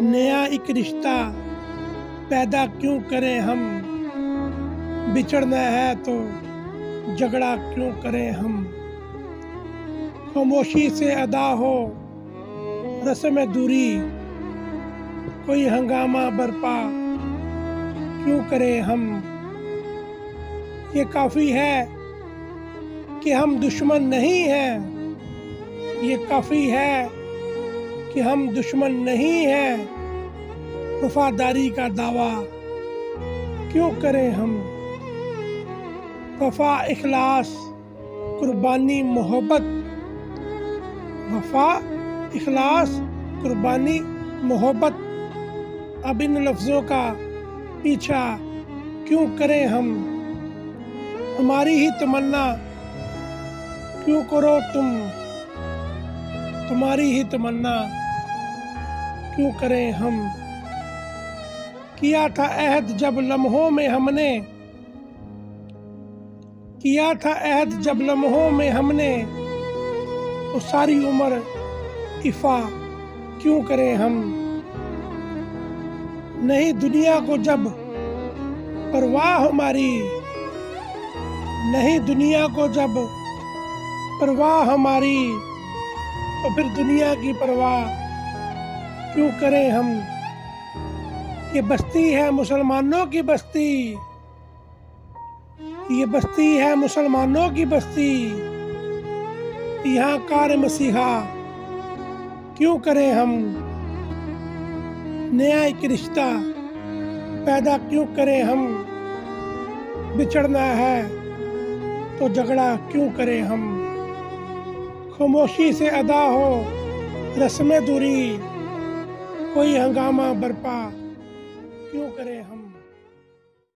नया एक रिश्ता पैदा क्यों करें हम, बिछड़ना है तो झगड़ा क्यों करें हम। खामोशी से अदा हो रस्म दूरी, कोई हंगामा बरपा क्यों करें हम। ये काफ़ी है कि हम दुश्मन नहीं हैं, ये काफ़ी है कि हम दुश्मन नहीं हैं। वफादारी का दावा क्यों करें हम। वफा इखलास कुर्बानी मोहब्बत, वफा इखलास कुर्बानी मोहब्बत, अब इन लफ्ज़ों का पीछा क्यों करें हम। हमारी ही तमन्ना क्यों करो तुम, तुम्हारी ही तमन्ना क्यों करें हम। किया था अहद जब लम्हों में हमने, किया था अहद जब लम्हों में हमने, तो सारी उम्र इफ़ा क्यों करें हम। नहीं दुनिया को जब परवाह हमारी, नहीं दुनिया को जब परवाह हमारी, तो फिर दुनिया की परवाह क्यों करें हम। ये बस्ती है मुसलमानों की बस्ती, ये बस्ती है मुसलमानों की बस्ती, यहाँ कार मसीहा क्यों करें हम। नया एक रिश्ता पैदा क्यों करें हम, बिछड़ना है तो झगड़ा क्यों करें हम। खामोशी से अदा हो रस्म दूरी, कोई हंगामा बरपा क्यों करें हम।